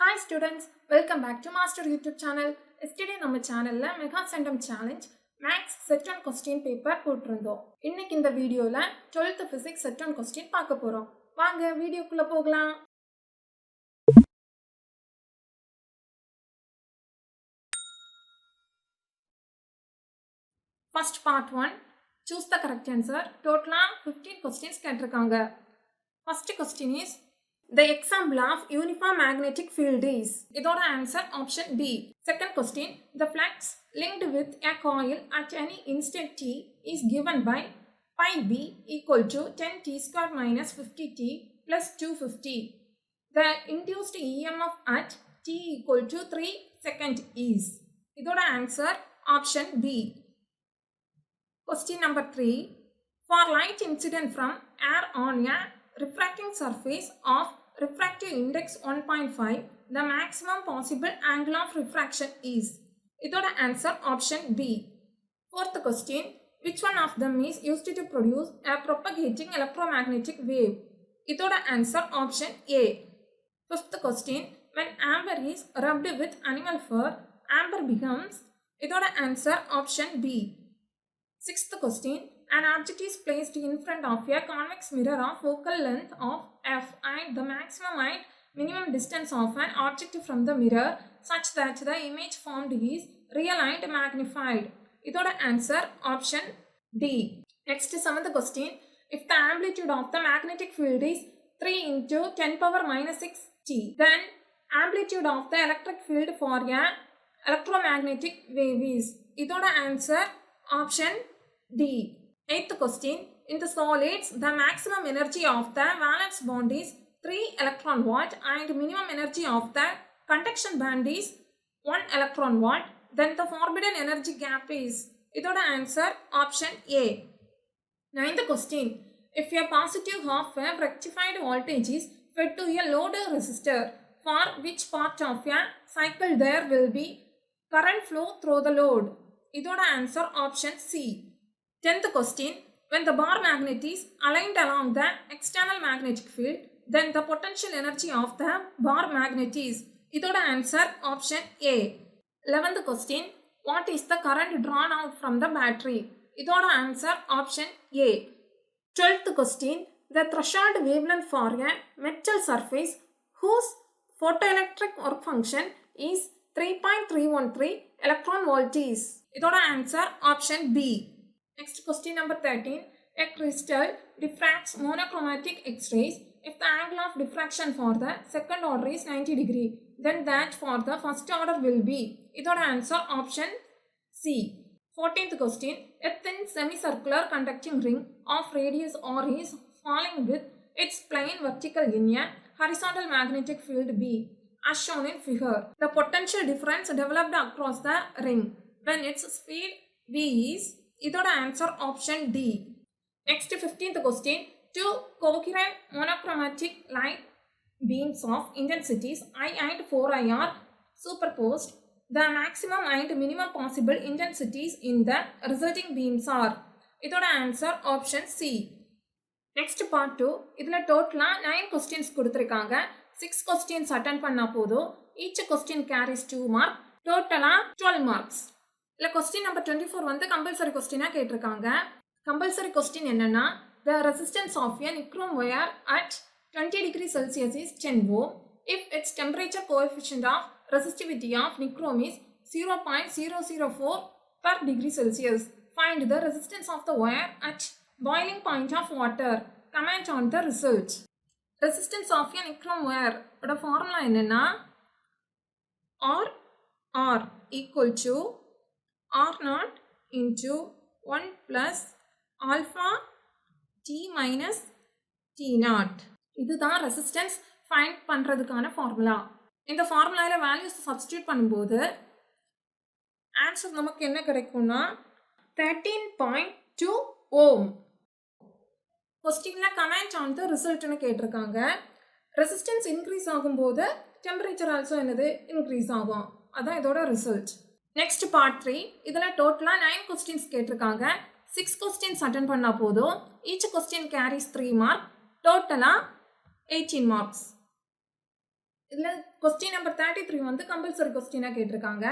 Hi students, welcome back to Master YouTube channel. Yesterday நம்ம சேனல்ல mega centum challenge maths set one question paper போட்டிருந்தோம். இன்னைக்கு இந்த வீடியோல 12th physics set one question பார்க்க போறோம். வாங்க வீடியோக்குள்ள போகலாம். First part 1, choose the correct answer. Total 15 questions கேட்டிருக்காங்க. First question is, the example of uniform magnetic field is. இதோட answer option B. Second question, the flux linked with a coil at any instant t is given by pi b equal to 10t square minus 50t plus 250. The induced EMF at t equal to 3 second is. இதோட answer option B. Question number 3, for light incident from air on a refracting surface of refractive index 1.5, the maximum possible angle of refraction is. இதோட answer option B. Fourth question, which one of them is used to produce a propagating electromagnetic wave? இதோட answer option A. Fifth question, when amber is rubbed with animal fur, amber becomes. இதோட answer option B. Sixth question, an object is placed in front of a convex mirror of focal length of f and the maximum and minimum distance of an object from the mirror such that the image formed is real and magnified. இதோட answer option D. Next, seventh question, if the amplitude of the magnetic field is 3 into 10 power minus 6 t, then amplitude of the electric field for a electromagnetic wave is. இதோட answer option D. Eighth question, in the solids, the maximum energy of the valence bond is 3 electron volt and minimum energy of the conduction band is 1 electron volt. Then the forbidden energy gap is. இதோட answer option A. Ninth question, if a positive half wave rectified voltage is fed to a load resistor, for which part of a cycle there will be current flow through the load? இதோட answer option C. 10th question, when the bar magnet is aligned along the external magnetic field, then the potential energy of the bar magnet is. இதோட answer option A. 11th question, what is the current drawn out from the battery? இதோட answer option A. 12th question, the threshold wavelength for a metal surface whose photoelectric work function is 3.313 electron volt is. இதோட answer option B. Next, question number 13, a crystal diffracts monochromatic X-rays if the angle of diffraction for the second order is 90 degree, then that for the first order will be. இதோட answer option C. 14th question, a thin semicircular conducting ring of radius R is falling with its plane vertical in a horizontal magnetic field B, as shown in figure. The potential difference developed across the ring when its speed V is. இதோட answer option D. Next, 15th question, two coherent monochromatic light beams of intensities I and 4I are superposed. The maximum and minimum possible intensities in the resulting beams are. இதோட answer option C. Next, part 2, இதில் டோட்டலாக 9 questions கொடுத்துருக்காங்க. 6 questions attend பண்ணால் போதும். Each question carries 2 marks. டோட்டலாக 12 marks. இல்லை question number 24 வந்து compulsory கொஸ்டினாக கேட்டிருக்காங்க. கம்பல்சரி கொஸ்டின் என்னன்னா, the resistance of a nichrome wire at 20 degree Celsius is 10 ohm if its temperature coefficient of resistivity of nichrome is 0.004 per degree Celsius. Find the resistance of the wire at boiling point of water. Comment on the result. Resistance of a nichrome wire ஓட formula என்னன்னா, R equal to R0 into 1 plus alpha T minus T0. இதுதான் resistance find பண்ணுறதுக்கான formula. இந்த ஃபார்முலாவில் values substitute பண்ணும்போது answer நமக்கு என்ன கிடைக்கும்னா 13.2 ஓம். கொஸ்டினில் கமெண்ட் ஆன் த ரிசல்ட்னு கேட்டிருக்காங்க. ரெசிஸ்டன்ஸ் இன்க்ரீஸ் ஆகும்போது டெம்பரேச்சர் ஆல்சோ என்னது இன்க்ரீஸ் ஆகும். அதான் இதோட ரிசல்ட். நெக்ஸ்ட் பார்ட் 3, இதில் டோட்டலாக 9 கொஸ்டின்ஸ் கேட்டிருக்காங்க. 6 கொஸ்டின்ஸ் அட்டன் பண்ணால் போதும். Each question carries 3 mark. டோட்டலாக 18 மார்க்ஸ். இதில் கொஸ்டின் நம்பர் 33 வந்து கம்பல்சரி கொஸ்டினாக கேட்டிருக்காங்க.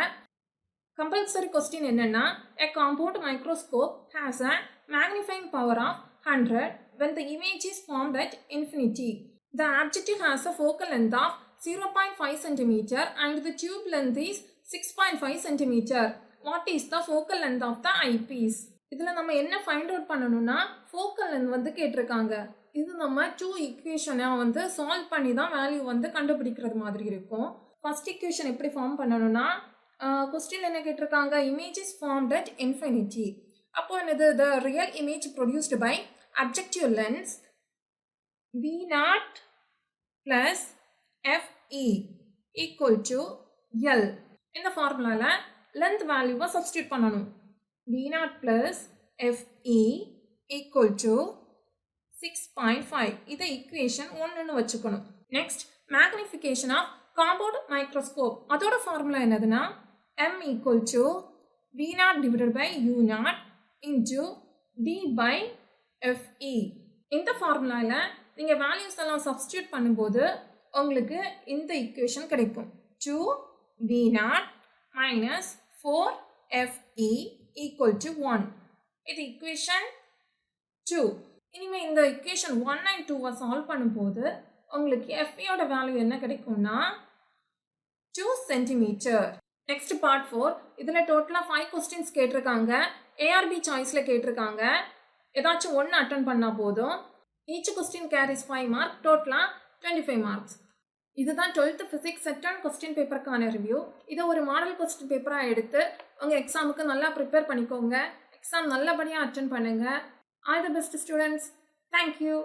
கம்பல்சரி கொஸ்டின் என்னென்னா, a compound microscope has a magnifying power of 100 when the image is formed at infinity. The objective has a focal length of 0.5 cm and the tube length is 6.5 cm. What is the focal length of the eyepiece? இதில் நம்ம என்ன find out பண்ணணும்னா focal length வந்து கேட்டிருக்காங்க. இது நம்ம 2 ஈக்குவேஷனை வந்து சால்வ் பண்ணி தான் வேல்யூ வந்து கண்டுபிடிக்கிறது மாதிரி இருக்கும். ஃபர்ஸ்ட் ஈக்குவேஷன் எப்படி ஃபார்ம் பண்ணணும்னா, கொஸ்டின் என்ன கேட்டிருக்காங்க, image is formed at infinity. அப்போ என்னது, the real image produced by objective lens V0 plus FE equal to L. இந்த ஃபார்முலாவில் லென்த் வேல்யூவை சப்ஸ்டியூட் பண்ணணும். V0 plus FE equal to 6.5. இதை ஈக்குவேஷன் 1ன்னு வச்சுக்கணும். Next magnification of compound microscope. அதோட ஃபார்முலா என்னதுன்னா M equal to V0 divided by U0 into D by FE. இந்த ஃபார்முலாவில் நீங்கள் வேல்யூஸ் எல்லாம் சப்ஸ்டியூட் பண்ணும்போது உங்களுக்கு இந்த ஈக்குவேஷன் கிடைக்கும். 2V0 minus 4FE equal to 1. இது ஈக்குவேஷன் 2. இனிமேல் இந்த ஈக்குவேஷன் 1 and 2 சால்வ் பண்ணும்போது உங்களுக்கு FEயோட வேல்யூ என்ன கிடைக்கும்னா 2 cm. Next part 4. இதில் டோட்டலாக 5 கொஸ்டின்ஸ் கேட்டிருக்காங்க. ARB சாய்ஸில் கேட்டிருக்காங்க. ஏதாச்சும் ஒன்று அட்டன் பண்ணால் போதும். ஈச் கொஸ்டின் கேரிஸ் 5 மார்க், டோட்டலாக 25 மார்க்ஸ். இதுதான் 12th ஃபிசிக்ஸ் செட் 10 கொஸ்டின் பேப்பருக்கான ரிவ்யூ. இதை ஒரு மாடல் கொஸ்டின் பேப்பராக எடுத்து உங்கள் எக்ஸாமுக்கு நல்லா ப்ரிப்பேர் பண்ணிக்கோங்க. எக்ஸாம் நல்லபடியாக அட்டன் பண்ணுங்கள். All the best students. Thank you.